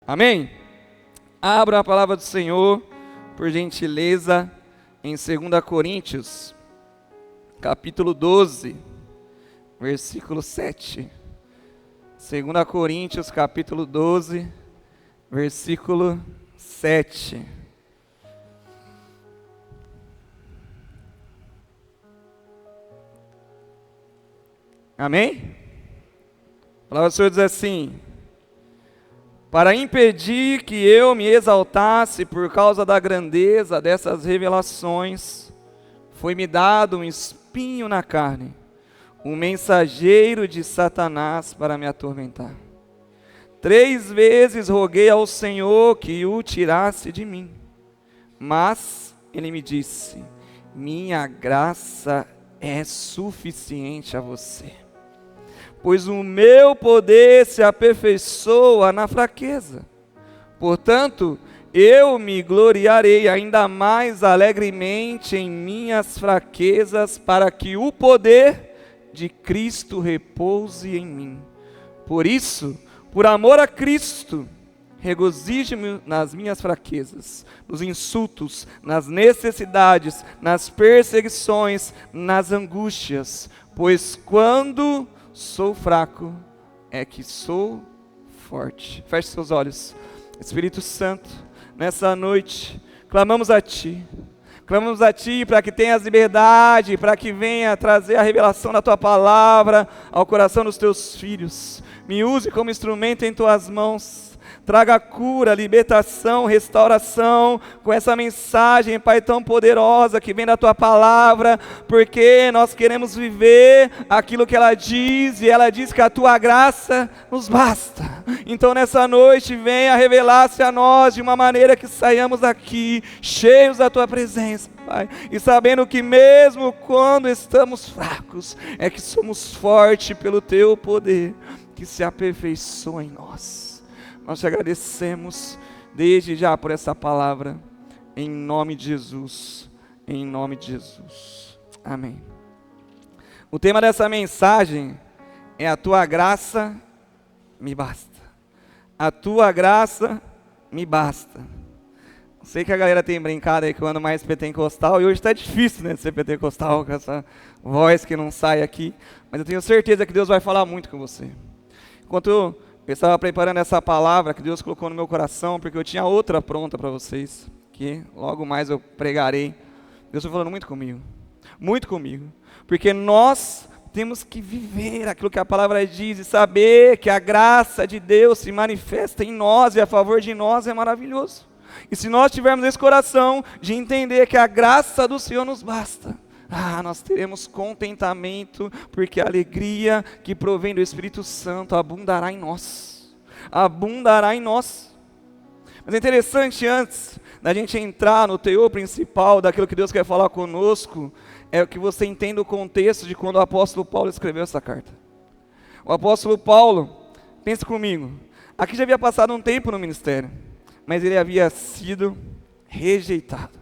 Amém? Abra a palavra do Senhor, por gentileza, em 2 Coríntios, capítulo 12, versículo 7. 2 Coríntios, capítulo 12, versículo 7. Amém? A palavra do Senhor diz assim: para impedir que eu me exaltasse por causa da grandeza dessas revelações, foi-me dado um espinho na carne, um mensageiro de Satanás para me atormentar. 3 vezes roguei ao Senhor que o tirasse de mim, mas Ele me disse: minha graça é suficiente a você, pois o meu poder se aperfeiçoa na fraqueza. Portanto, eu me gloriarei ainda mais alegremente em minhas fraquezas, para que o poder de Cristo repouse em mim. Por isso, por amor a Cristo, regozijo-me nas minhas fraquezas, nos insultos, nas necessidades, nas perseguições, nas angústias, pois quando sou fraco, é que sou forte. Feche seus olhos. Espírito Santo, nessa noite, clamamos a Ti para que tenhas liberdade, para que venha trazer a revelação da Tua palavra ao coração dos Teus filhos. Me use como instrumento em Tuas mãos. Traga cura, libertação, restauração com essa mensagem, Pai, tão poderosa que vem da Tua palavra, porque nós queremos viver aquilo que ela diz, e ela diz que a Tua graça nos basta. Então nessa noite venha revelar-se a nós de uma maneira que saiamos daqui cheios da Tua presença, Pai, e sabendo que mesmo quando estamos fracos, é que somos fortes pelo Teu poder, que se aperfeiçoa em nós. Nós te agradecemos desde já por essa palavra, em nome de Jesus, em nome de Jesus, amém. O tema dessa mensagem é: a tua graça me basta, a tua graça me basta. Sei que a galera tem brincado aí que eu ando mais pentecostal, e hoje está difícil, né, de ser pentecostal com essa voz que não sai aqui, mas eu tenho certeza que Deus vai falar muito com você. Enquanto eu estava preparando essa palavra que Deus colocou no meu coração, porque eu tinha outra pronta para vocês, que logo mais eu pregarei. Deus está falando muito comigo, porque nós temos que viver aquilo que a palavra diz e saber que a graça de Deus se manifesta em nós e a favor de nós é maravilhoso. E se nós tivermos esse coração de entender que a graça do Senhor nos basta, nós teremos contentamento, porque a alegria que provém do Espírito Santo abundará em nós. Mas é interessante, antes da gente entrar no teor principal daquilo que Deus quer falar conosco, é que você entenda o contexto de quando o apóstolo Paulo escreveu essa carta. O apóstolo Paulo, pense comigo, aqui já havia passado um tempo no ministério, mas ele havia sido rejeitado.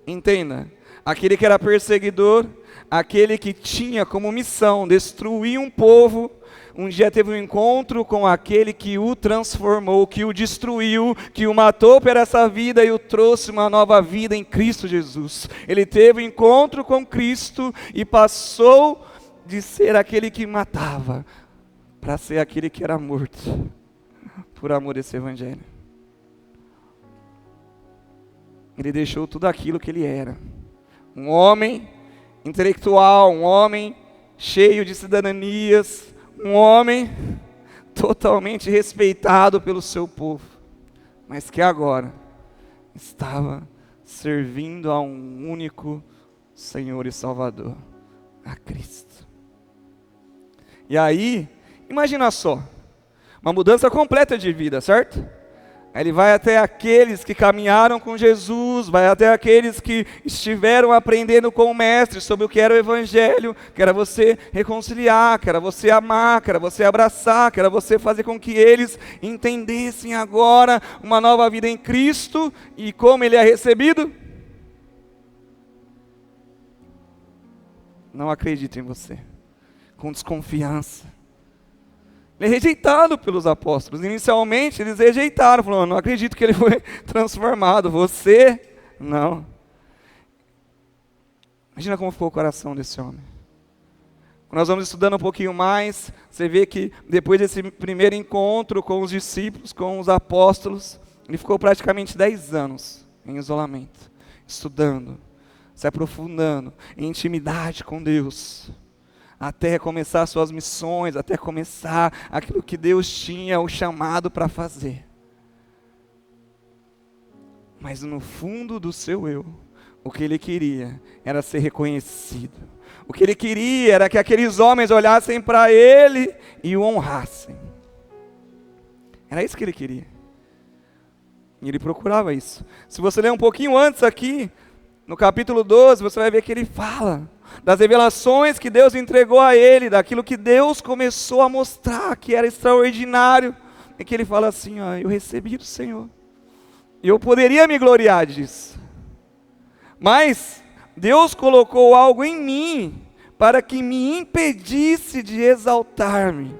Entenda, aquele que era perseguidor, aquele que tinha como missão destruir um povo, um dia teve um encontro com aquele que o transformou, que o destruiu, que o matou por essa vida e o trouxe uma nova vida em Cristo Jesus. Ele teve um encontro com Cristo e passou de ser aquele que matava para ser aquele que era morto por amor desse evangelho. Ele deixou tudo aquilo que ele era. Um homem intelectual, um homem cheio de cidadanias, um homem totalmente respeitado pelo seu povo, mas que agora estava servindo a um único Senhor e Salvador, a Cristo. E aí, imagina só, uma mudança completa de vida, certo? Ele vai até aqueles que caminharam com Jesus, vai até aqueles que estiveram aprendendo com o Mestre sobre o que era o Evangelho, que era você reconciliar, que era você amar, que era você abraçar, que era você fazer com que eles entendessem agora uma nova vida em Cristo e como ele é recebido. Não acredito em você, com desconfiança, Ele é rejeitado pelos apóstolos. Inicialmente eles rejeitaram, falando: não acredito que ele foi transformado, você não. Imagina como ficou o coração desse homem. Quando nós vamos estudando um pouquinho mais, você vê que depois desse primeiro encontro com os discípulos, com os apóstolos, ele ficou praticamente 10 anos em isolamento, estudando, se aprofundando em intimidade com Deus, até começar suas missões, até começar aquilo que Deus tinha o chamado para fazer. Mas no fundo do seu eu, o que ele queria era ser reconhecido. O que ele queria era que aqueles homens olhassem para ele e o honrassem. Era isso que ele queria. E ele procurava isso. Se você ler um pouquinho antes aqui, no capítulo 12, você vai ver que ele fala das revelações que Deus entregou a ele, daquilo que Deus começou a mostrar, que era extraordinário. E que ele fala assim: ó, eu recebi do Senhor. E eu poderia me gloriar disso. Mas Deus colocou algo em mim para que me impedisse de exaltar-me.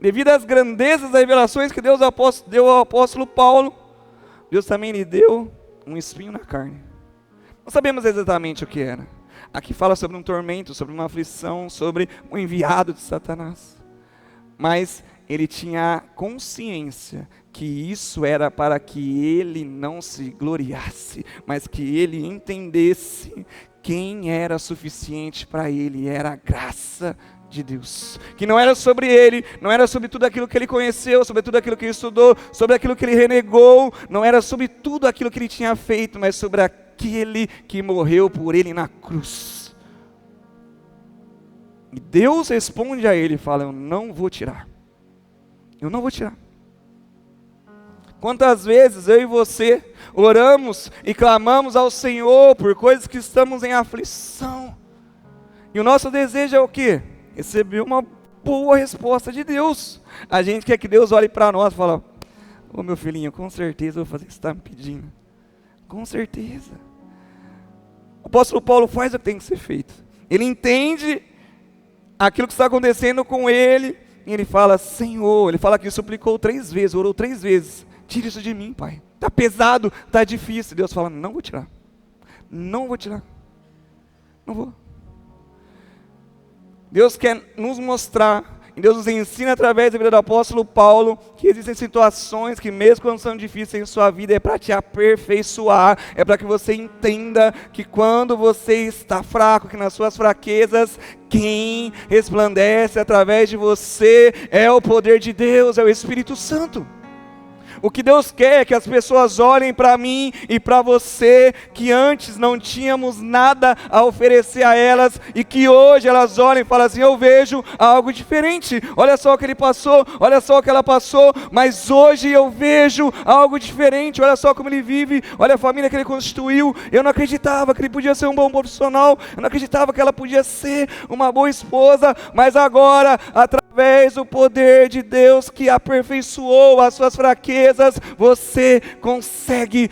Devido às grandezas das revelações que Deus deu ao apóstolo Paulo, Deus também lhe deu um espinho na carne. Não sabemos exatamente o que era. Aqui fala sobre um tormento, sobre uma aflição, sobre um enviado de Satanás. Mas ele tinha consciência que isso era para que ele não se gloriasse, mas que ele entendesse quem era suficiente para ele, era a graça de Deus, que não era sobre ele, não era sobre tudo aquilo que ele conheceu, sobre tudo aquilo que ele estudou, sobre aquilo que ele renegou, não era sobre tudo aquilo que ele tinha feito, mas sobre aquele que morreu por ele na cruz. E Deus responde a ele e fala: eu não vou tirar. Eu não vou tirar. Quantas vezes eu e você oramos e clamamos ao Senhor por coisas que estamos em aflição, e o nosso desejo é o quê? Receber uma boa resposta de Deus. A gente quer que Deus olhe para nós e fale: ô meu filhinho, com certeza eu vou fazer o que você está me pedindo. Com certeza. O apóstolo Paulo faz o que tem que ser feito. Ele entende aquilo que está acontecendo com ele, e ele fala: Senhor, ele fala que suplicou 3 vezes, orou 3 vezes. Tira isso de mim, Pai. Está pesado, está difícil. Deus fala: não vou tirar. Não vou tirar. Não vou. Deus quer nos mostrar, e Deus nos ensina através da vida do apóstolo Paulo, que existem situações que mesmo quando são difíceis em sua vida, é para te aperfeiçoar, é para que você entenda que quando você está fraco, que nas suas fraquezas, quem resplandece através de você é o poder de Deus, é o Espírito Santo. O que Deus quer é que as pessoas olhem para mim e para você, que antes não tínhamos nada a oferecer a elas, e que hoje elas olhem e falem assim: eu vejo algo diferente, olha só o que ele passou, olha só o que ela passou, mas hoje eu vejo algo diferente, olha só como ele vive, olha a família que ele constituiu. Eu não acreditava que ele podia ser um bom profissional, eu não acreditava que ela podia ser uma boa esposa, mas agora, através do poder de Deus que aperfeiçoou as suas fraquezas, você consegue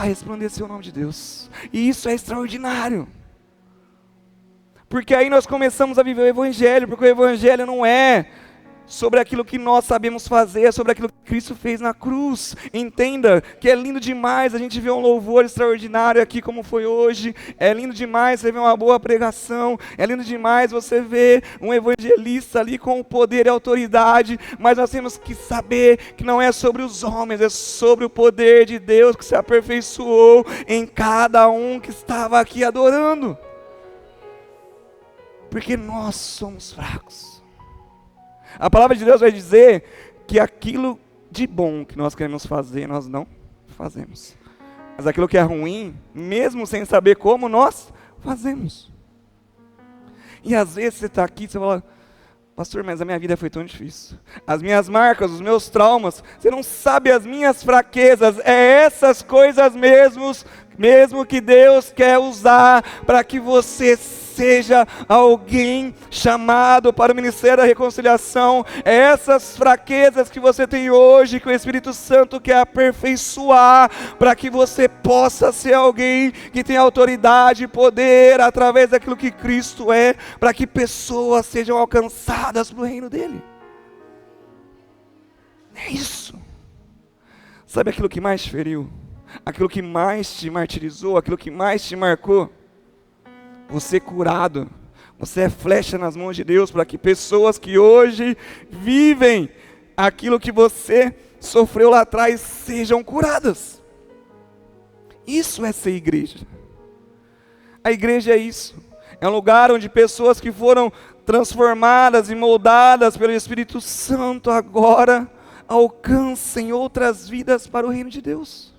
resplandecer o nome de Deus. E isso é extraordinário. Porque aí nós começamos a viver o Evangelho, porque o Evangelho não é sobre aquilo que nós sabemos fazer, é sobre aquilo que Cristo fez na cruz. Entenda que é lindo demais a gente ver um louvor extraordinário aqui como foi hoje, é lindo demais você ver uma boa pregação, é lindo demais você ver um evangelista ali com o poder e autoridade, mas nós temos que saber que não é sobre os homens, é sobre o poder de Deus que se aperfeiçoou em cada um que estava aqui adorando, porque nós somos fracos. A palavra de Deus vai dizer que aquilo de bom que nós queremos fazer, nós não fazemos. Mas aquilo que é ruim, mesmo sem saber como, nós fazemos. E às vezes você está aqui e você fala: pastor, mas a minha vida foi tão difícil. As minhas marcas, os meus traumas, você não sabe as minhas fraquezas. É essas coisas mesmo que Deus quer usar para que você seja alguém chamado para o ministério da reconciliação. É essas fraquezas que você tem hoje, que o Espírito Santo quer aperfeiçoar, para que você possa ser alguém que tem autoridade e poder através daquilo que Cristo é, para que pessoas sejam alcançadas no reino dele. É isso. Sabe aquilo que mais te feriu? Aquilo que mais te martirizou? Aquilo que mais te marcou? Você curado. Você é flecha nas mãos de Deus para que pessoas que hoje vivem aquilo que você sofreu lá atrás sejam curadas. Isso é ser igreja. A igreja é isso. É um lugar onde pessoas que foram transformadas e moldadas pelo Espírito Santo agora alcancem outras vidas para o reino de Deus.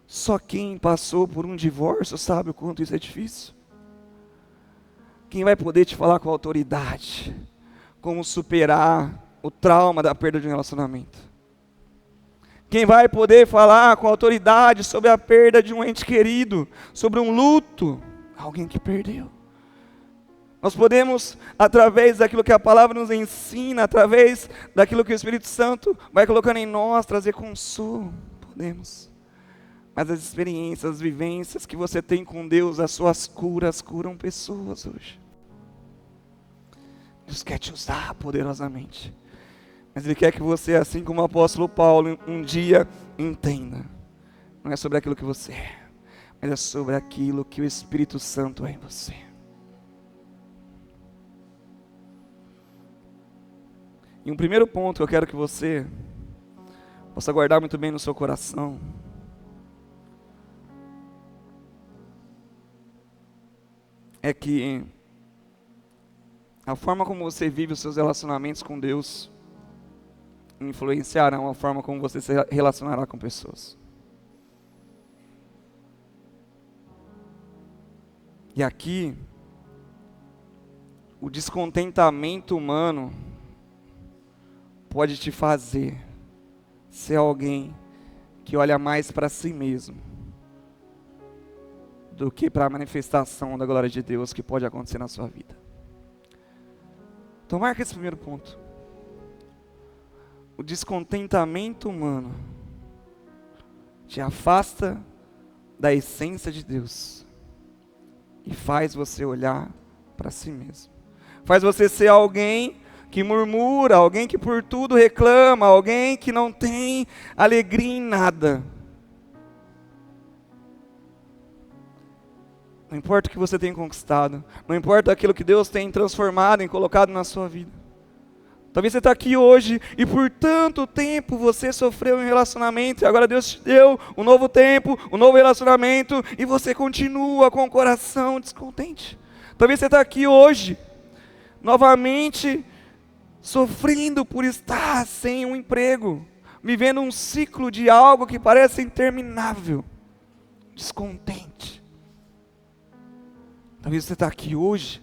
Só quem passou por um divórcio sabe o quanto isso é difícil. Quem vai poder te falar com autoridade como superar o trauma da perda de um relacionamento? Quem vai poder falar com autoridade sobre a perda de um ente querido, sobre um luto, alguém que perdeu? Nós podemos, através daquilo que a palavra nos ensina, através daquilo que o Espírito Santo vai colocando em nós, trazer consolo, podemos. Mas as experiências, as vivências que você tem com Deus, as suas curas, curam pessoas hoje. Deus quer te usar poderosamente. Mas Ele quer que você, assim como o apóstolo Paulo, um dia entenda. Não é sobre aquilo que você é, mas é sobre aquilo que o Espírito Santo é em você. E um primeiro ponto que eu quero que você possa guardar muito bem no seu coração é que a forma como você vive os seus relacionamentos com Deus influenciarão a forma como você se relacionará com pessoas. E aqui, o descontentamento humano pode te fazer ser alguém que olha mais para si mesmo do que para a manifestação da glória de Deus que pode acontecer na sua vida. Então marca esse primeiro ponto. O descontentamento humano te afasta da essência de Deus e faz você olhar para si mesmo. Faz você ser alguém que murmura, alguém que por tudo reclama, alguém que não tem alegria em nada. Não importa o que você tem conquistado, não importa aquilo que Deus tem transformado e colocado na sua vida. Talvez você está aqui hoje e por tanto tempo você sofreu em um relacionamento e agora Deus te deu um novo tempo, um novo relacionamento e você continua com o coração descontente. Talvez você está aqui hoje, novamente sofrendo por estar sem um emprego, vivendo um ciclo de algo que parece interminável, descontente. Talvez você está aqui hoje,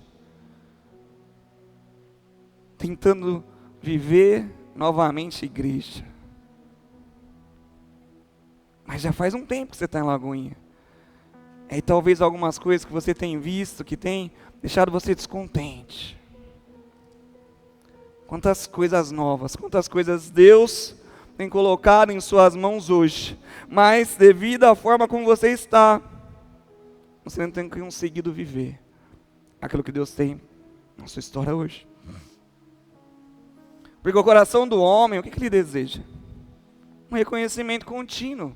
tentando viver novamente a igreja. Mas já faz um tempo que você está em Lagoinha. E talvez algumas coisas que você tem visto, que tem deixado você descontente. Quantas coisas novas, quantas coisas Deus tem colocado em suas mãos hoje. Mas devido à forma como você está, você não tem conseguido viver aquilo que Deus tem na sua história hoje. Porque o coração do homem, o que ele deseja? Um reconhecimento contínuo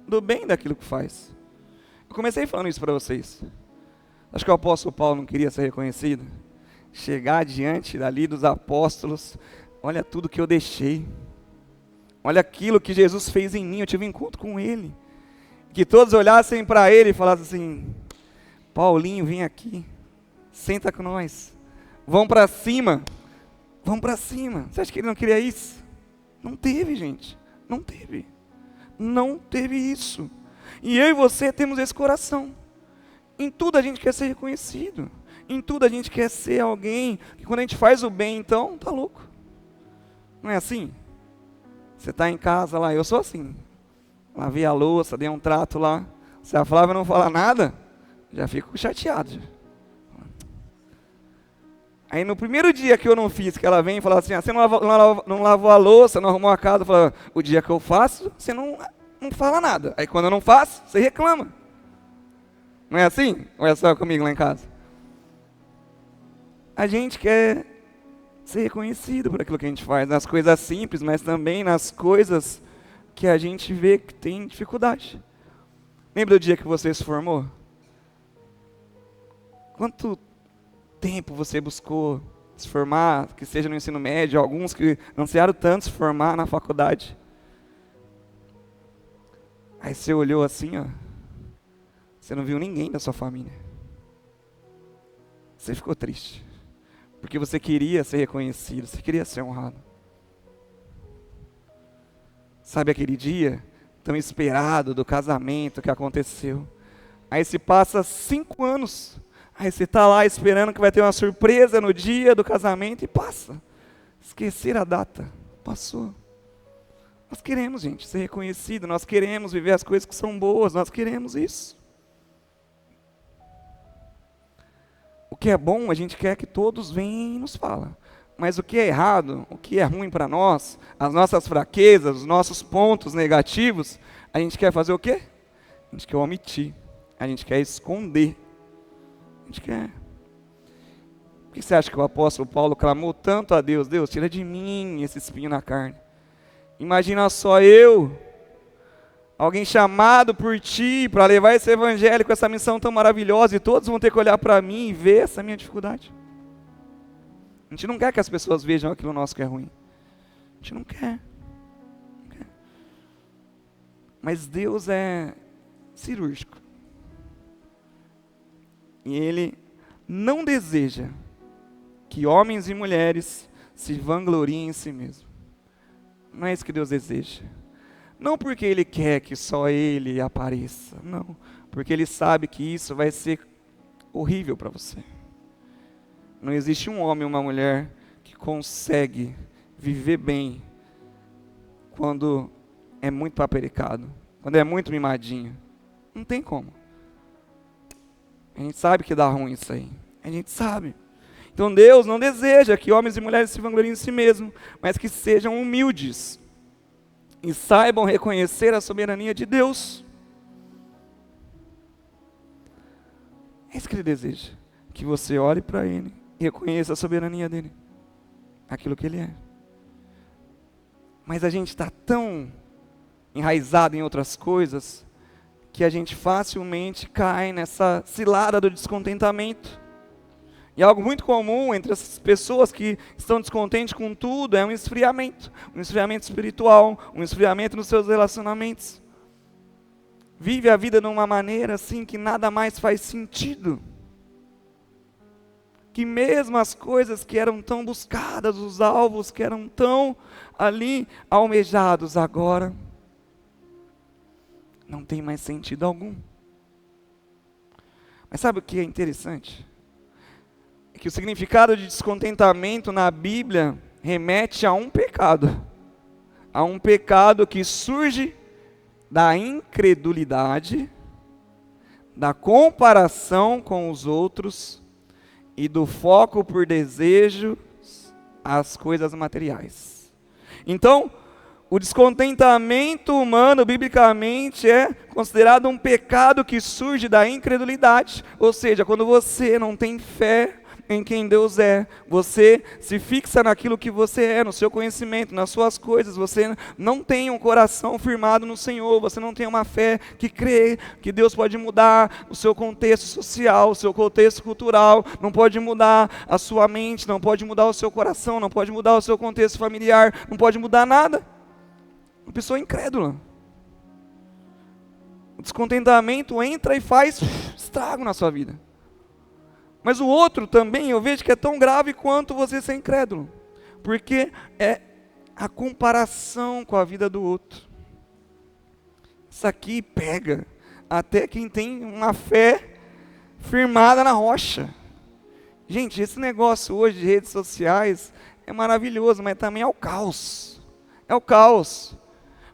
do bem daquilo que faz. Eu comecei falando isso para vocês. Acho que o apóstolo Paulo não queria ser reconhecido. Chegar diante dali dos apóstolos, olha tudo que eu deixei. Olha aquilo que Jesus fez em mim, eu tive um encontro com Ele. Que todos olhassem para Ele e falassem assim: Paulinho, vem aqui, senta com nós, vamos para cima. Vamos para cima. Você acha que ele não queria isso? Não teve, gente. Não teve. Não teve isso. E eu e você temos esse coração. Em tudo a gente quer ser reconhecido. Em tudo a gente quer ser alguém que quando a gente faz o bem, então, tá louco. Não é assim? Você está em casa lá, eu sou assim. Lavei a louça, dei um trato lá. Se a Flávia não falar nada, já fico chateado. Já. Aí no primeiro dia que eu não fiz, que ela vem e fala assim, você não lavou a louça, não arrumou a casa, fala, o dia que eu faço, você não fala nada. Aí quando eu não faço, você reclama. Não é assim? Ou é só comigo lá em casa? A gente quer ser reconhecido por aquilo que a gente faz, nas coisas simples, mas também nas coisas que a gente vê que tem dificuldade. Lembra do dia que você se formou? Quanto tempo você buscou se formar, que seja no ensino médio, alguns que ansiaram tanto se formar na faculdade. Aí você olhou assim, ó, você não viu ninguém da sua família. Você ficou triste, porque você queria ser reconhecido, você queria ser honrado. Sabe aquele dia tão esperado do casamento que aconteceu? Aí se passa 5 anos, aí você está lá esperando que vai ter uma surpresa no dia do casamento e passa. Esquecer a data, passou. Nós queremos, gente, ser reconhecido, nós queremos viver as coisas que são boas, nós queremos isso. O que é bom, a gente quer que todos venham e nos falem. Mas o que é errado, o que é ruim para nós, as nossas fraquezas, os nossos pontos negativos, a gente quer fazer o quê? A gente quer omitir, a gente quer esconder. A gente quer. Por que você acha que o apóstolo Paulo clamou tanto a Deus? Deus, tira de mim esse espinho na carne. Imagina só eu, alguém chamado por ti para levar esse evangelho com essa missão tão maravilhosa e todos vão ter que olhar para mim e ver essa minha dificuldade. A gente não quer que as pessoas vejam aquilo nosso que é ruim. A gente não quer. Não quer. Mas Deus é cirúrgico. E Ele não deseja que homens e mulheres se vangloriem em si mesmos. Não é isso que Deus deseja. Não porque Ele quer que só Ele apareça. Não. Porque Ele sabe que isso vai ser horrível para você. Não existe um homem ou uma mulher que consegue viver bem quando é muito papericado, quando é muito mimadinho. Não tem como. A gente sabe que dá ruim isso aí. A gente sabe. Então Deus não deseja que homens e mulheres se vangloriem em si mesmos, mas que sejam humildes e saibam reconhecer a soberania de Deus. É isso que Ele deseja. Que você olhe para Ele e reconheça a soberania dEle. Aquilo que Ele é. Mas a gente está tão enraizado em outras coisas que a gente facilmente cai nessa cilada do descontentamento. E algo muito comum entre as pessoas que estão descontentes com tudo é um esfriamento espiritual, um esfriamento nos seus relacionamentos. Vive a vida de uma maneira assim que nada mais faz sentido. Que mesmo as coisas que eram tão buscadas, os alvos que eram tão ali almejados agora, não tem mais sentido algum. Mas sabe o que é interessante? É que o significado de descontentamento na Bíblia remete a um pecado. A um pecado que surge da incredulidade, da comparação com os outros e do foco por desejos às coisas materiais. Então, o descontentamento humano, biblicamente, é considerado um pecado que surge da incredulidade. Ou seja, quando você não tem fé em quem Deus é, você se fixa naquilo que você é, no seu conhecimento, nas suas coisas, você não tem um coração firmado no Senhor, você não tem uma fé que crê que Deus pode mudar o seu contexto social, o seu contexto cultural, não pode mudar a sua mente, não pode mudar o seu coração, não pode mudar o seu contexto familiar, não pode mudar nada. Uma pessoa incrédula. O descontentamento entra e faz estrago na sua vida. Mas o outro também, eu vejo que é tão grave quanto você ser incrédulo. Porque é a comparação com a vida do outro. Isso aqui pega até quem tem uma fé firmada na rocha. Gente, esse negócio hoje de redes sociais é maravilhoso, mas também é o caos. É o caos.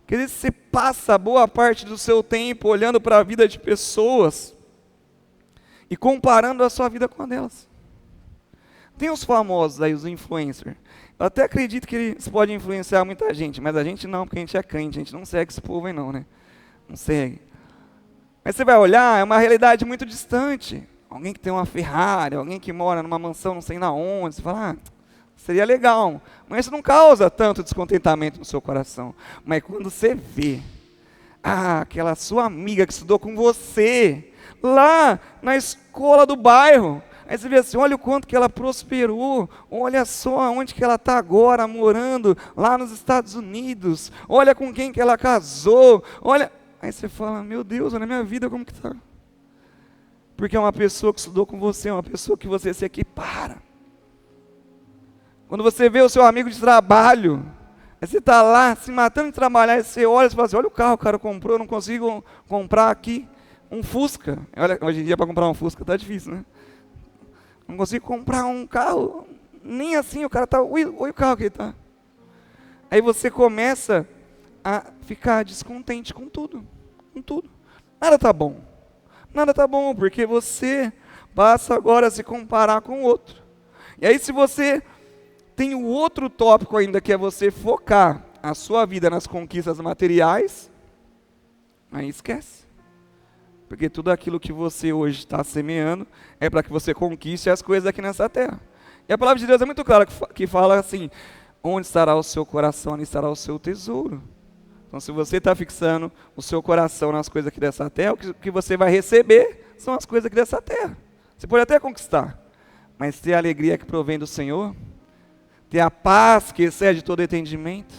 Porque às vezes você passa boa parte do seu tempo olhando para a vida de pessoas e comparando a sua vida com a delas. Tem os famosos aí, os influencers. Eu até acredito que eles podem influenciar muita gente, mas a gente não, porque a gente é crente, a gente não segue esse povo aí não, né? Não segue. Mas você vai olhar, é uma realidade muito distante. Alguém que tem uma Ferrari, alguém que mora numa mansão não sei na onde, você fala, Seria legal, mas isso não causa tanto descontentamento no seu coração. Mas quando você vê, aquela sua amiga que estudou com você, lá na escola do bairro, aí você vê assim, olha o quanto que ela prosperou, olha só onde que ela está agora, morando lá nos Estados Unidos, olha com quem que ela casou, olha... Aí você fala, meu Deus, olha a minha vida como que está. Porque é uma pessoa que estudou com você, é uma pessoa que você se equipara. Quando você vê o seu amigo de trabalho, aí você está lá se matando de trabalhar, e você olha e fala assim, olha o carro que o cara comprou, eu não consigo comprar aqui um Fusca. Olha, hoje em dia para comprar um Fusca está difícil, né? Não consigo comprar um carro, nem assim, o cara está, olha o carro que ele está. Aí você começa a ficar descontente com tudo, com tudo. Nada está bom, porque você passa agora a se comparar com o outro. E aí se você tem o outro tópico ainda, que é você focar a sua vida nas conquistas materiais, aí esquece. Porque tudo aquilo que você hoje está semeando é para que você conquiste as coisas aqui nessa terra. E a palavra de Deus é muito clara, que fala assim, onde estará o seu coração, onde estará o seu tesouro. Então se você está fixando o seu coração nas coisas aqui dessa terra, o que você vai receber são as coisas aqui dessa terra. Você pode até conquistar, mas ter a alegria que provém do Senhor, ter a paz que excede todo entendimento,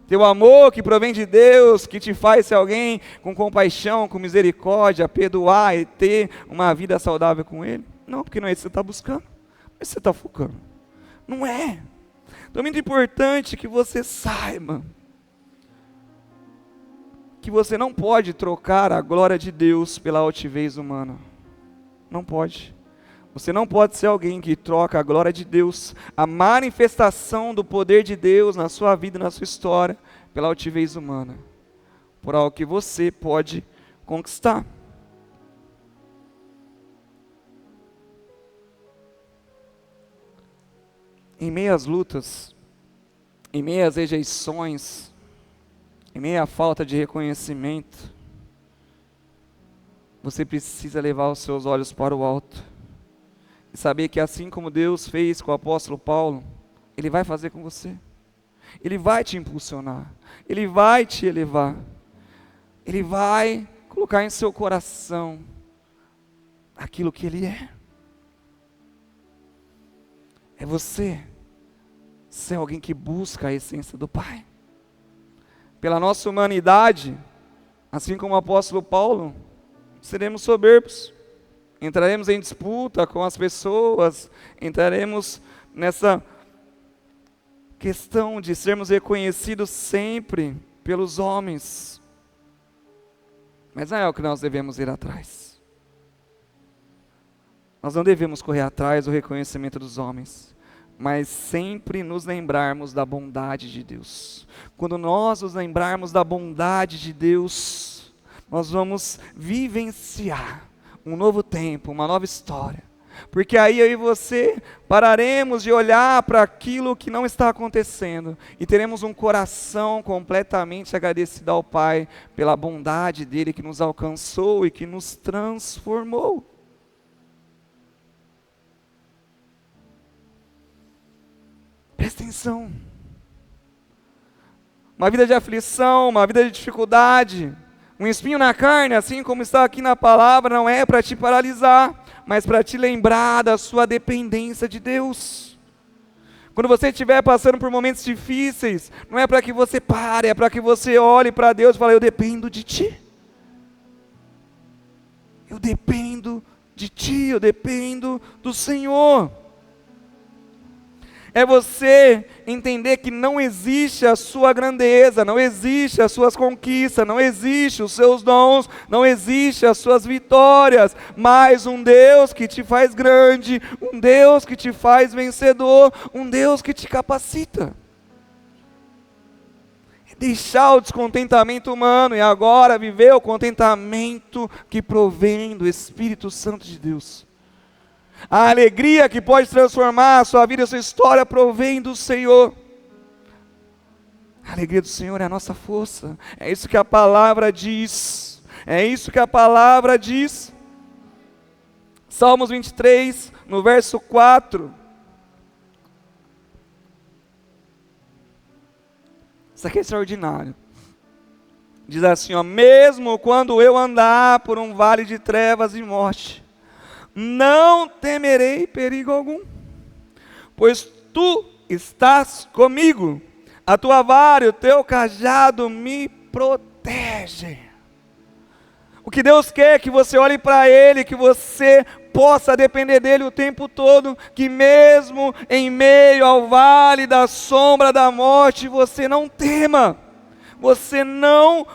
ter o amor que provém de Deus, que te faz ser alguém com compaixão, com misericórdia, perdoar e ter uma vida saudável com Ele. Não, porque não é isso que você está buscando, mas você está focando. Não é. Então é muito importante que você saiba que você não pode trocar a glória de Deus pela altivez humana. Não pode. Você não pode ser alguém que troca a glória de Deus, a manifestação do poder de Deus na sua vida e na sua história, pela altivez humana, por algo que você pode conquistar. Em meio às lutas, em meio às rejeições, em meio à falta de reconhecimento, você precisa levar os seus olhos para o alto. E saber que assim como Deus fez com o apóstolo Paulo, Ele vai fazer com você. Ele vai te impulsionar. Ele vai te elevar. Ele vai colocar em seu coração aquilo que Ele é. É você ser alguém que busca a essência do Pai. Pela nossa humanidade, assim como o apóstolo Paulo, seremos soberbos. Entraremos em disputa com as pessoas, entraremos nessa questão de sermos reconhecidos sempre pelos homens. Mas não é o que nós devemos ir atrás. Nós não devemos correr atrás do reconhecimento dos homens, mas sempre nos lembrarmos da bondade de Deus. Quando nós nos lembrarmos da bondade de Deus, nós vamos vivenciar um novo tempo, uma nova história. Porque aí eu e você pararemos de olhar para aquilo que não está acontecendo e teremos um coração completamente agradecido ao Pai pela bondade dEle que nos alcançou e que nos transformou. Presta atenção. Uma vida de aflição, uma vida de dificuldade, um espinho na carne, assim como está aqui na palavra, não é para te paralisar, mas para te lembrar da sua dependência de Deus. Quando você estiver passando por momentos difíceis, não é para que você pare, é para que você olhe para Deus e fale, eu dependo de Ti. Eu dependo de Ti, eu dependo do Senhor. É você entender que não existe a sua grandeza, não existe as suas conquistas, não existe os seus dons, não existe as suas vitórias, mas um Deus que te faz grande, um Deus que te faz vencedor, um Deus que te capacita. É deixar o descontentamento humano e agora viver o contentamento que provém do Espírito Santo de Deus. A alegria que pode transformar a sua vida e a sua história provém do Senhor. A alegria do Senhor é a nossa força. É isso que a palavra diz. É isso que a palavra diz. Salmos 23, no verso 4. Isso aqui é extraordinário. Diz assim, ó: mesmo quando eu andar por um vale de trevas e morte, não temerei perigo algum, pois tu estás comigo, a tua vara e o teu cajado me protegem. O que Deus quer é que você olhe para Ele, que você possa depender dEle o tempo todo, que mesmo em meio ao vale da sombra da morte, você não tema, você não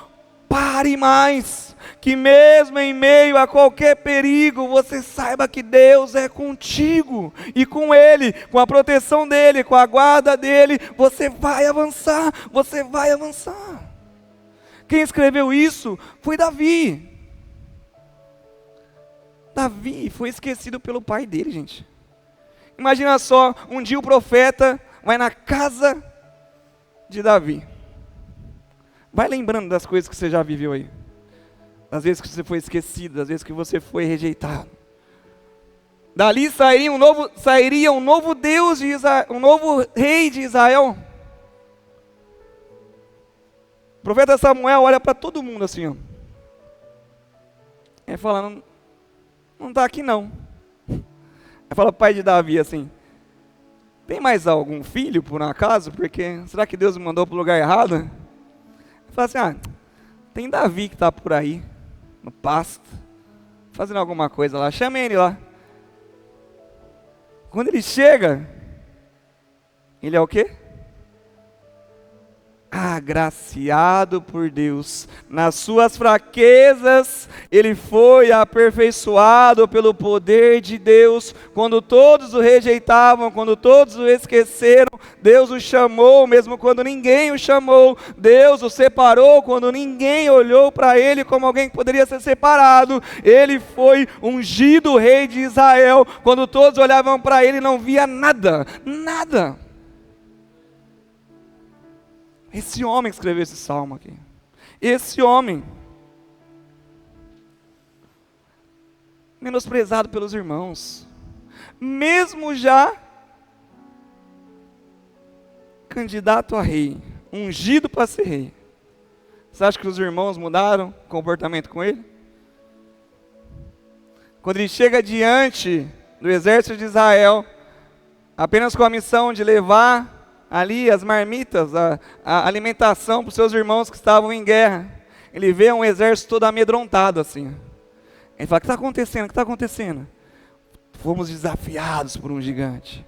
pare mais, que mesmo em meio a qualquer perigo, você saiba que Deus é contigo, e com Ele, com a proteção dEle, com a guarda dEle, você vai avançar, você vai avançar. Quem escreveu isso foi Davi. Davi foi esquecido pelo pai dele, gente. Imagina só, um dia o profeta vai na casa de Davi. Vai lembrando das coisas que você já viveu aí. Das vezes que você foi esquecido, das vezes que você foi rejeitado. Dali sairia um novo Deus de Israel, um novo rei de Israel. O profeta Samuel olha para todo mundo assim, ó. Ele fala, não está aqui não. Aí fala para o pai de Davi assim: tem mais algum filho por um acaso? Porque será que Deus me mandou para o lugar errado? Ele fala assim: tem Davi que está por aí, no pasto, fazendo alguma coisa lá, chama ele lá. Quando ele chega, ele é o quê? Agraciado por Deus, nas suas fraquezas, ele foi aperfeiçoado pelo poder de Deus. Quando todos o rejeitavam, quando todos o esqueceram, Deus o chamou, mesmo quando ninguém o chamou. Deus o separou quando ninguém olhou para ele como alguém que poderia ser separado. Ele foi ungido rei de Israel, quando todos olhavam para ele e não via nada, nada. Esse homem que escreveu esse salmo aqui, esse homem, menosprezado pelos irmãos, mesmo já candidato a rei, ungido para ser rei. Você acha que os irmãos mudaram o comportamento com ele? Quando ele chega diante do exército de Israel, apenas com a missão de levar ali as marmitas, a alimentação para os seus irmãos que estavam em guerra, ele vê um exército todo amedrontado assim. Ele fala: o que está acontecendo? O que está acontecendo? Fomos desafiados por um gigante.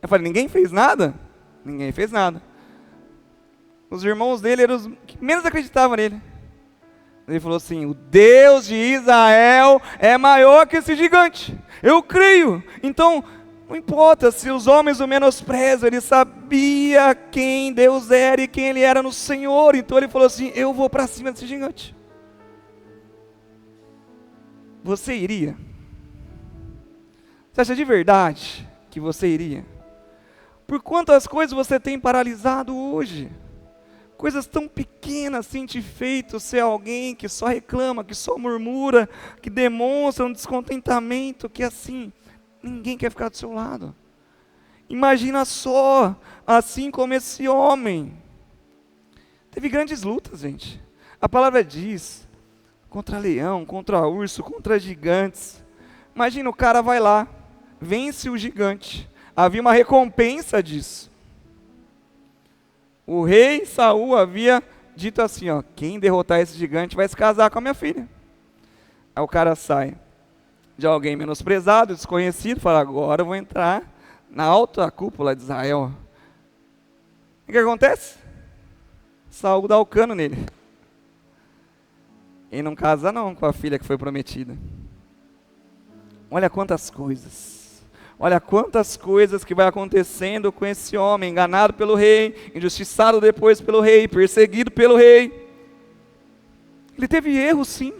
Eu falei: ninguém fez nada? Ninguém fez nada. Os irmãos dele eram os que menos acreditavam nele. Ele falou assim: o Deus de Israel é maior que esse gigante. Eu creio. Então, não importa se os homens o menosprezam, ele sabia quem Deus era e quem ele era no Senhor. Então ele falou assim: eu vou para cima desse gigante. Você iria? Você acha de verdade que você iria? Por quantas coisas você tem paralisado hoje? Coisas tão pequenas assim te feito ser alguém que só reclama, que só murmura, que demonstra um descontentamento, que assim, ninguém quer ficar do seu lado. Imagina só, assim como esse homem. Teve grandes lutas, gente. A palavra diz, contra leão, contra urso, contra gigantes. Imagina, o cara vai lá, vence o gigante. Havia uma recompensa disso. O rei Saul havia dito assim, ó: quem derrotar esse gigante vai se casar com a minha filha. Aí o cara sai de alguém menosprezado, desconhecido, fala: agora eu vou entrar na alta cúpula de Israel. O que acontece? Saul dá o cano nele. Ele não casa não com a filha que foi prometida. Olha quantas coisas. Olha quantas coisas que vai acontecendo com esse homem, enganado pelo rei, injustiçado depois pelo rei, perseguido pelo rei. Ele teve erro, sim.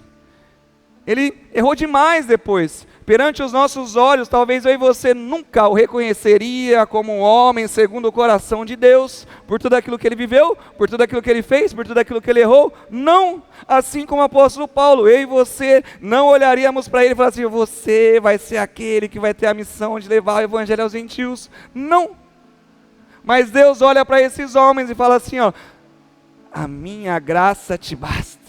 Ele errou demais depois. Perante os nossos olhos, talvez eu e você nunca o reconheceria como um homem segundo o coração de Deus, por tudo aquilo que ele viveu, por tudo aquilo que ele fez, por tudo aquilo que ele errou. Não, assim como o apóstolo Paulo, eu e você não olharíamos para ele e falaríamos assim: você vai ser aquele que vai ter a missão de levar o evangelho aos gentios. Não. Mas Deus olha para esses homens e fala assim, ó: a minha graça te basta.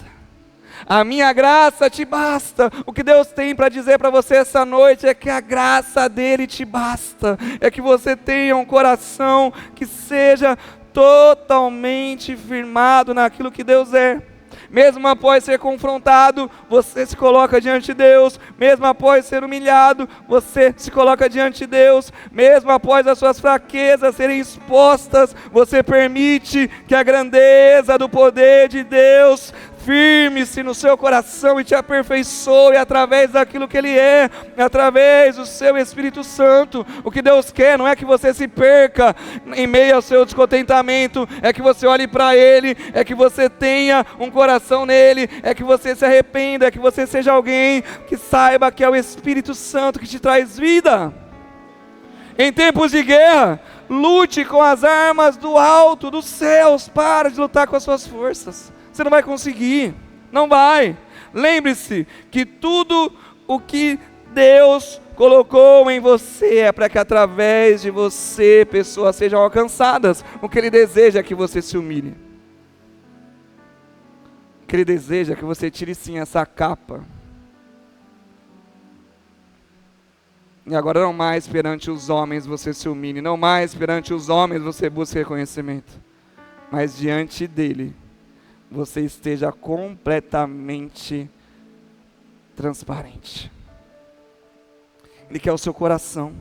A minha graça te basta. O que Deus tem para dizer para você essa noite é que a graça dele te basta. É que você tenha um coração que seja totalmente firmado naquilo que Deus é. Mesmo após ser confrontado, você se coloca diante de Deus. Mesmo após ser humilhado, você se coloca diante de Deus. Mesmo após as suas fraquezas serem expostas, você permite que a grandeza do poder de Deus firme-se no seu coração e te aperfeiçoe através daquilo que Ele é, através do seu Espírito Santo. O que Deus quer não é que você se perca em meio ao seu descontentamento, é que você olhe para Ele, é que você tenha um coração nele, é que você se arrependa, é que você seja alguém que saiba que é o Espírito Santo que te traz vida. Em tempos de guerra, lute com as armas do alto, dos céus. Para de lutar com as suas forças. Você não vai conseguir, não vai. Lembre-se que tudo o que Deus colocou em você é para que através de você pessoas sejam alcançadas. O que Ele deseja é que você se humilhe. O que Ele deseja é que você tire sim essa capa. E agora não mais perante os homens você se humilhe, não mais perante os homens você busque reconhecimento, mas diante dEle você esteja completamente transparente. Ele quer o seu coração.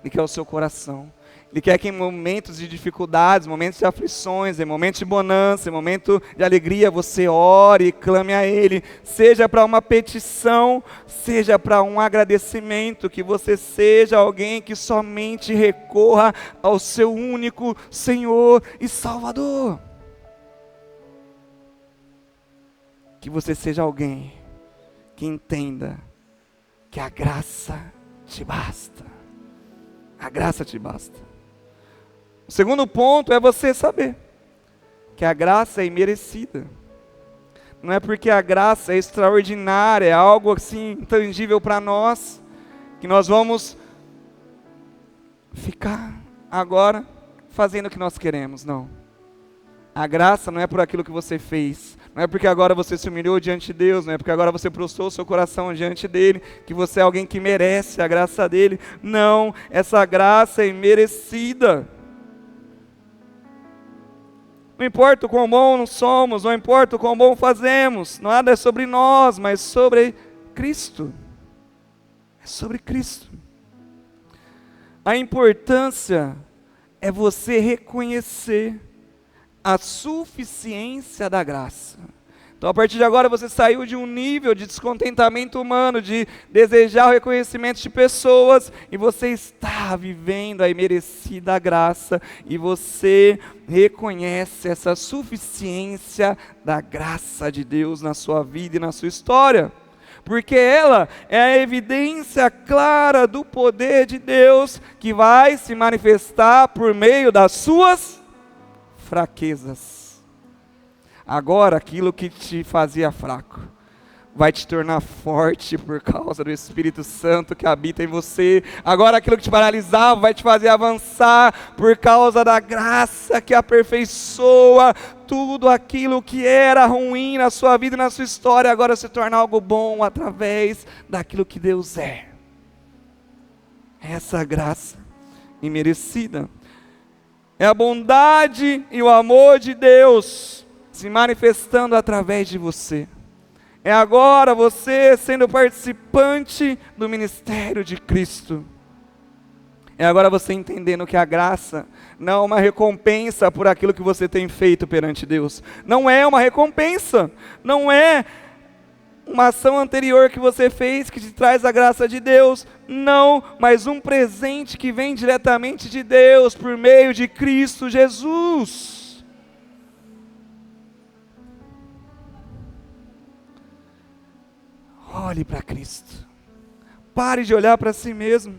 Ele quer o seu coração. Ele quer que em momentos de dificuldades, momentos de aflições, em momentos de bonança, em momentos de alegria, você ore e clame a Ele. Seja para uma petição, seja para um agradecimento, que você seja alguém que somente recorra ao seu único Senhor e Salvador. Que você seja alguém que entenda que a graça te basta. A graça te basta. O segundo ponto é você saber que a graça é imerecida. Não é porque a graça é extraordinária, é algo assim intangível para nós, que nós vamos ficar agora fazendo o que nós queremos, não. A graça não é por aquilo que você fez, não é porque agora você se humilhou diante de Deus, não é porque agora você prostrou o seu coração diante dEle, que você é alguém que merece a graça dEle. Não, essa graça é imerecida. Não importa o quão bom somos, não importa o quão bom fazemos, nada é sobre nós, mas sobre Cristo. É sobre Cristo. A importância é você reconhecer a suficiência da graça. Então a partir de agora você saiu de um nível de descontentamento humano, de desejar o reconhecimento de pessoas, e você está vivendo a imerecida graça, e você reconhece essa suficiência da graça de Deus na sua vida e na sua história. Porque ela é a evidência clara do poder de Deus que vai se manifestar por meio das suas fraquezas. Agora aquilo que te fazia fraco vai te tornar forte por causa do Espírito Santo que habita em você. Agora aquilo que te paralisava vai te fazer avançar por causa da graça que aperfeiçoa tudo aquilo que era ruim na sua vida e na sua história, agora se torna algo bom através daquilo que Deus é. Essa graça imerecida é a bondade e o amor de Deus se manifestando através de você. É agora você sendo participante do ministério de Cristo. É agora você entendendo que a graça não é uma recompensa por aquilo que você tem feito perante Deus. Não é uma recompensa. Não é uma ação anterior que você fez que te traz a graça de Deus. Não, mas um presente que vem diretamente de Deus por meio de Cristo Jesus. Olhe para Cristo. Pare de olhar para si mesmo.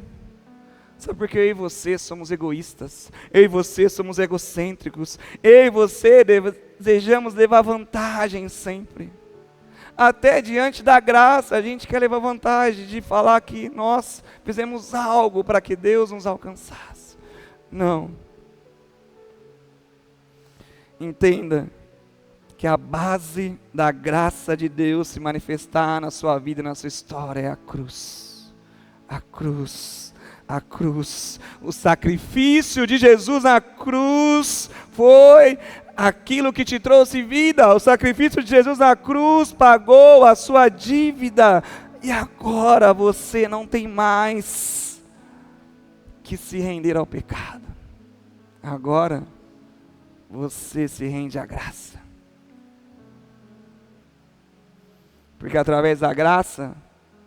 Sabe por que eu e você somos egoístas? Eu e você somos egocêntricos. Eu e você desejamos levar vantagem sempre. Até diante da graça, a gente quer levar vantagem de falar que nós fizemos algo para que Deus nos alcançasse. Não. entenda que a base da graça de Deus se manifestar na sua vida e na sua história é a cruz. A cruz. A cruz. O sacrifício de Jesus na cruz foi aquilo que te trouxe vida. O sacrifício de Jesus na cruz pagou a sua dívida. E agora você não tem mais que se render ao pecado. Agora você se rende à graça. Porque através da graça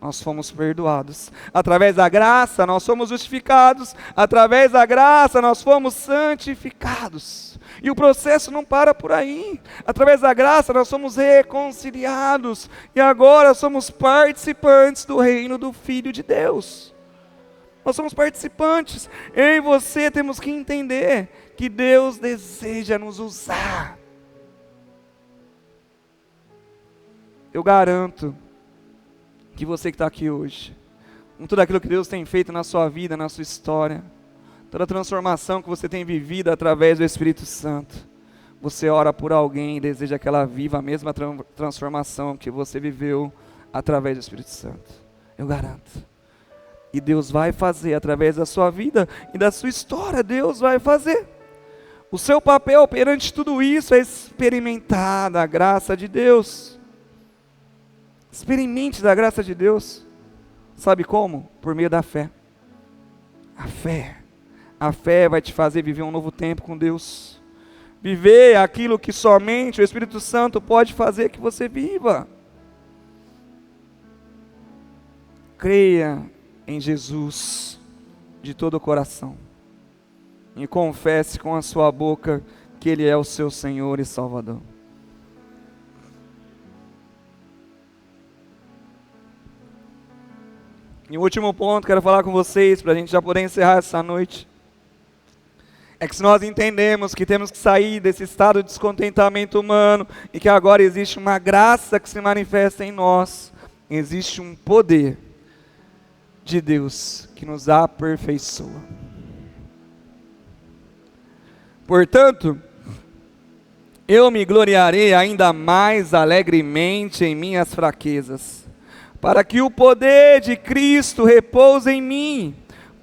nós fomos perdoados. Através da graça nós somos justificados. Através da graça nós fomos santificados. E o processo não para por aí. Através da graça nós somos reconciliados. E agora somos participantes do reino do Filho de Deus. Nós somos participantes. Eu e você temos que entender que Deus deseja nos usar. Eu garanto que você que está aqui hoje, com tudo aquilo que Deus tem feito na sua vida, na sua história, toda a transformação que você tem vivido através do Espírito Santo, você ora por alguém e deseja que ela viva a mesma transformação que você viveu através do Espírito Santo. Eu garanto. E Deus vai fazer através da sua vida e da sua história. Deus vai fazer. O seu papel perante tudo isso é experimentar da graça de Deus. Experimente da graça de Deus. Sabe como? Por meio da fé. A fé. A fé vai te fazer viver um novo tempo com Deus. Viver aquilo que somente o Espírito Santo pode fazer que você viva. Creia em Jesus de todo o coração. E confesse com a sua boca que Ele é o seu Senhor e Salvador. E o último ponto que quero falar com vocês, para a gente já poder encerrar essa noite, é que se nós entendemos que temos que sair desse estado de descontentamento humano, e que agora existe uma graça que se manifesta em nós, existe um poder de Deus que nos aperfeiçoa. Portanto, eu me gloriarei ainda mais alegremente em minhas fraquezas, para que o poder de Cristo repouse em mim.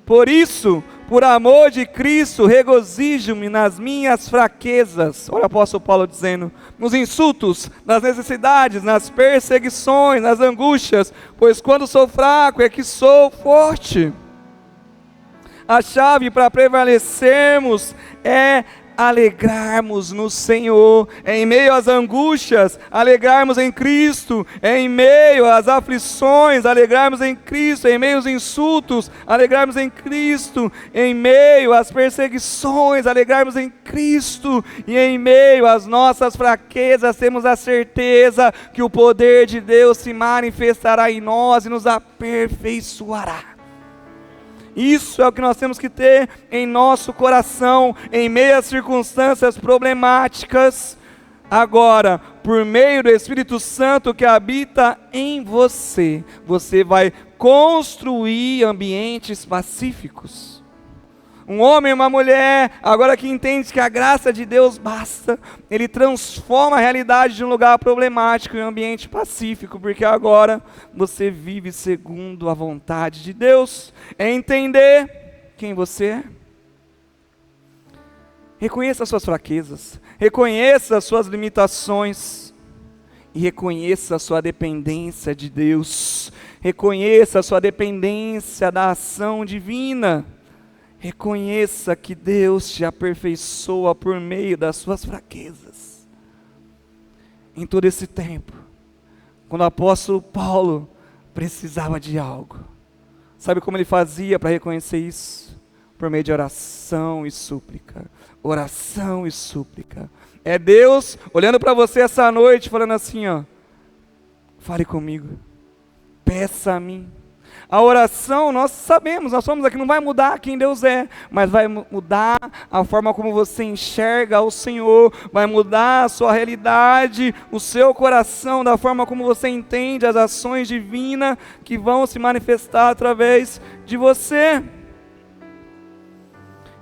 Por isso, por amor de Cristo, regozijo-me nas minhas fraquezas. Olha o apóstolo Paulo dizendo: nos insultos, nas necessidades, nas perseguições, nas angústias, pois quando sou fraco é que sou forte. A chave para prevalecermos é alegrarmos no Senhor, em meio às angústias, alegrarmos em Cristo, em meio às aflições, alegrarmos em Cristo, em meio aos insultos, alegrarmos em Cristo, em meio às perseguições, alegrarmos em Cristo, e em meio às nossas fraquezas, temos a certeza que o poder de Deus se manifestará em nós e nos aperfeiçoará. Isso é o que nós temos que ter em nosso coração, em meio às circunstâncias problemáticas. Agora, por meio do Espírito Santo que habita em você, você vai construir ambientes pacíficos. Um homem e uma mulher, agora que entende que a graça de Deus basta, ele transforma a realidade de um lugar problemático em um ambiente pacífico, porque agora você vive segundo a vontade de Deus. É entender quem você é. Reconheça as suas fraquezas, reconheça as suas limitações e reconheça a sua dependência de Deus. Reconheça a sua dependência da ação divina. Reconheça que Deus te aperfeiçoa por meio das suas fraquezas. Em todo esse tempo, quando o apóstolo Paulo precisava de algo, sabe como ele fazia para reconhecer isso? Por meio de oração e súplica. Oração e súplica. É Deus olhando para você essa noite, falando assim, ó: fale comigo, peça a mim. A oração, nós sabemos, nós somos aqui, não vai mudar quem Deus é, mas vai mudar a forma como você enxerga o Senhor, vai mudar a sua realidade, o seu coração, da forma como você entende as ações divinas que vão se manifestar através de você.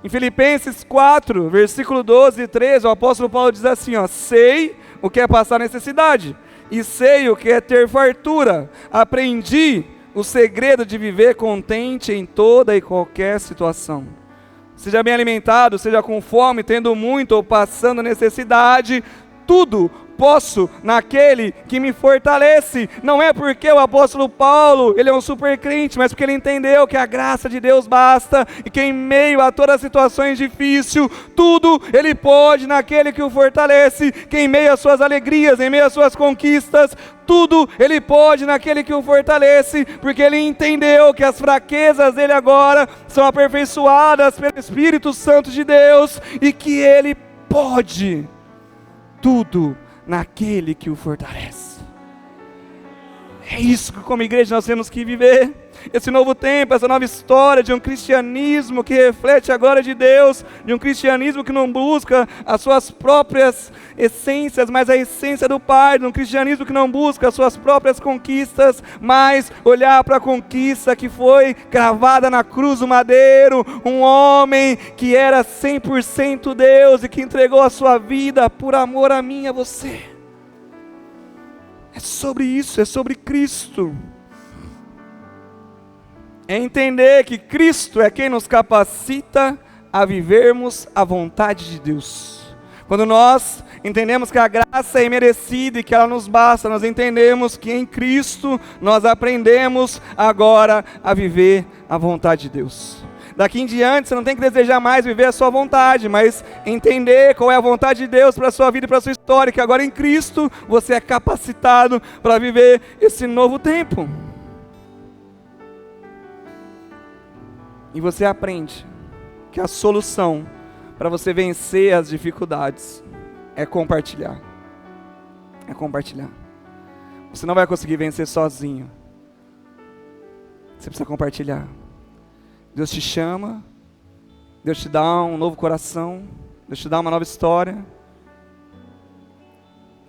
Em Filipenses 4, versículo 12 e 13, o apóstolo Paulo diz assim, ó: sei o que é passar necessidade, e sei o que é ter fartura. Aprendi o segredo de viver contente em toda e qualquer situação. Seja bem alimentado, seja com fome, tendo muito ou passando necessidade, tudo posso naquele que me fortalece. Não é porque o apóstolo Paulo, ele é um super crente, mas porque ele entendeu que a graça de Deus basta, e que em meio a todas as situações difíceis, tudo ele pode naquele que o fortalece, que em meio às suas alegrias, em meio às suas conquistas, tudo ele pode naquele que o fortalece, porque ele entendeu que as fraquezas dele agora são aperfeiçoadas pelo Espírito Santo de Deus, e que ele pode tudo naquele que o fortalece. É isso que como igreja nós temos que viver. Esse novo tempo, essa nova história de um cristianismo que reflete a glória de Deus, de um cristianismo que não busca as suas próprias essências, mas a essência do Pai, de um cristianismo que não busca as suas próprias conquistas, mas olhar para a conquista que foi cravada na cruz do madeiro, um homem que era 100% Deus e que entregou a sua vida por amor a mim e a você. É sobre isso, é sobre Cristo. É entender que Cristo é quem nos capacita a vivermos a vontade de Deus. Quando nós entendemos que a graça é imerecida e que ela nos basta, nós entendemos que em Cristo nós aprendemos agora a viver a vontade de Deus. Daqui em diante você não tem que desejar mais viver a sua vontade, mas entender qual é a vontade de Deus para a sua vida e para a sua história, que agora em Cristo você é capacitado para viver esse novo tempo. E você aprende que a solução para você vencer as dificuldades é compartilhar. É compartilhar. Você não vai conseguir vencer sozinho. Você precisa compartilhar. Deus te chama, Deus te dá um novo coração, Deus te dá uma nova história.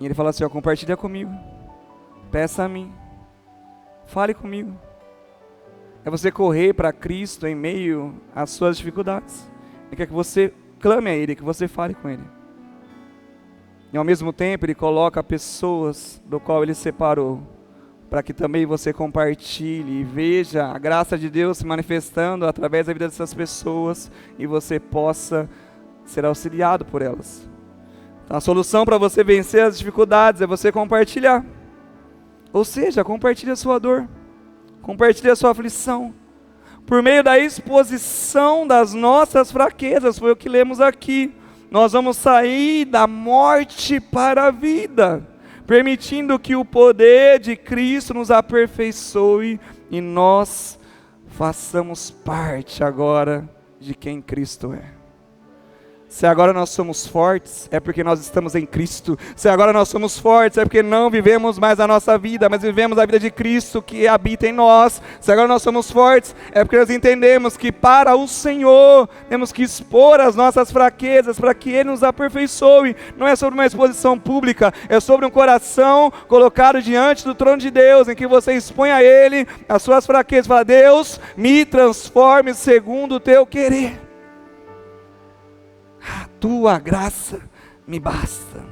E Ele fala assim, ó, compartilha comigo, peça a mim, fale comigo. É você correr para Cristo em meio às suas dificuldades. Ele quer que você clame a Ele, que você fale com Ele. E ao mesmo tempo Ele coloca pessoas do qual Ele separou, para que também você compartilhe e veja a graça de Deus se manifestando através da vida dessas pessoas, e você possa ser auxiliado por elas. Então a solução para você vencer as dificuldades é você compartilhar. Ou seja, compartilhe a sua dor. Compartilhe a sua aflição, por meio da exposição das nossas fraquezas, foi o que lemos aqui. Nós vamos sair da morte para a vida, permitindo que o poder de Cristo nos aperfeiçoe e nós façamos parte agora de quem Cristo é. Se agora nós somos fortes, é porque nós estamos em Cristo. Se agora nós somos fortes, é porque não vivemos mais a nossa vida, mas vivemos a vida de Cristo que habita em nós. Se agora nós somos fortes, é porque nós entendemos que para o Senhor temos que expor as nossas fraquezas para que Ele nos aperfeiçoe. Não é sobre uma exposição pública, é sobre um coração colocado diante do trono de Deus, em que você expõe a Ele as suas fraquezas. Fala, Deus, me transforme segundo o teu querer. A tua graça me basta.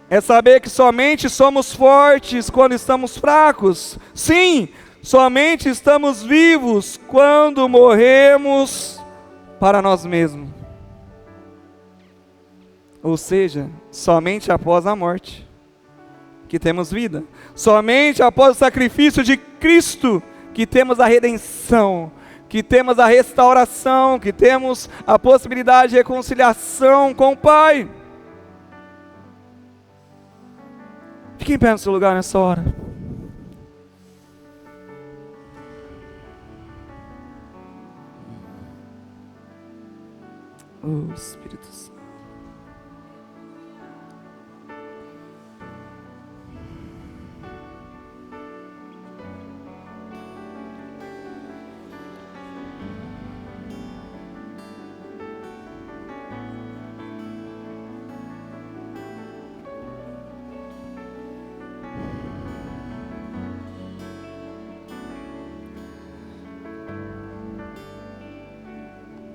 É saber que somente somos fortes quando estamos fracos. Sim, somente estamos vivos quando morremos para nós mesmos. Ou seja, somente após a morte que temos vida. Somente após o sacrifício de Cristo que temos a redenção, que temos a restauração, que temos a possibilidade de reconciliação com o Pai. Fique em pé no seu lugar nessa hora. Oh, Espírito Santo.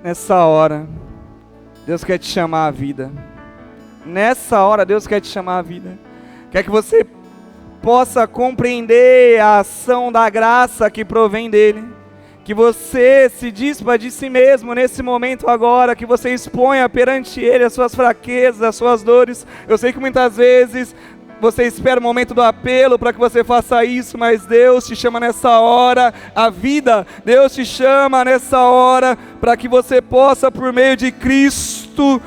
Nessa hora, Deus quer te chamar à vida. Nessa hora, Deus quer te chamar à vida. Quer que você possa compreender a ação da graça que provém dele. Que você se dispa de si mesmo nesse momento agora, que você exponha perante ele as suas fraquezas, as suas dores. Eu sei que muitas vezes você espera o momento do apelo para que você faça isso, mas Deus te chama nessa hora à vida. Deus te chama nessa hora para que você possa, por meio de Cristo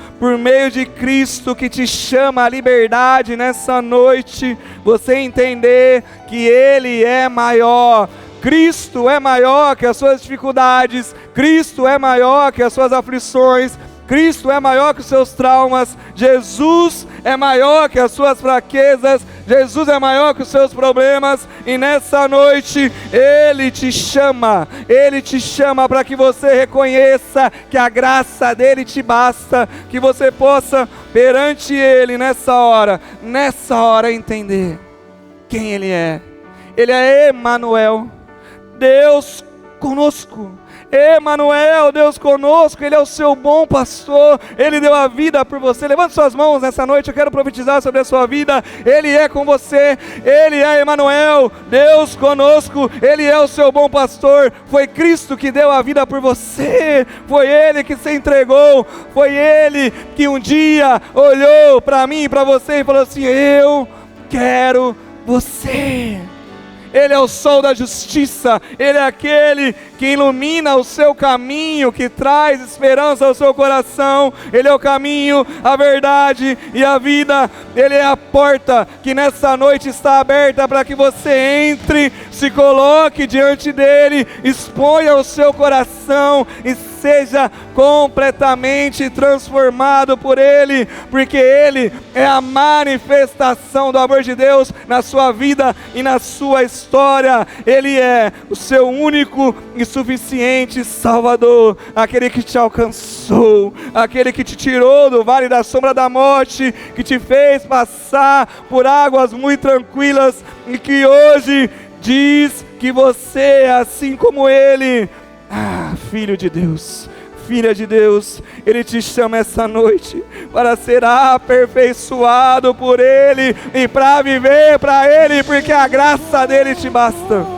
que te chama à liberdade nessa noite, você entender que Ele é maior. Cristo é maior que as suas dificuldades, Cristo é maior que as suas aflições, Cristo é maior que os seus traumas, Jesus é maior que as suas fraquezas, Jesus é maior que os seus problemas, e nessa noite Ele te chama para que você reconheça que a graça dEle te basta, que você possa perante Ele nessa hora entender quem Ele é. Ele é Emanuel, Deus conosco. Emanuel, Deus conosco. Ele é o seu bom pastor. Ele deu a vida por você. Levante suas mãos nessa noite. Eu quero profetizar sobre a sua vida. Ele é com você. Ele é Emanuel, Deus conosco. Ele é o seu bom pastor. Foi Cristo que deu a vida por você. Foi Ele que se entregou. Foi Ele que um dia olhou para mim e para você e falou assim: eu quero você. Ele é o sol da justiça, Ele é aquele que ilumina o seu caminho, que traz esperança ao seu coração. Ele é o caminho, a verdade e a vida. Ele é a porta que nessa noite está aberta para que você entre, se coloque diante dEle, exponha o seu coração e seja completamente transformado por Ele, porque Ele é a manifestação do amor de Deus na sua vida e na sua história. Ele é o seu único e suficiente Salvador, aquele que te alcançou, aquele que te tirou do vale da sombra da morte, que te fez passar por águas muito tranquilas e que hoje diz que você é assim como Ele. Filho de Deus, filha de Deus, Ele te chama essa noite para ser aperfeiçoado por Ele e para viver para Ele, porque a graça dEle te basta.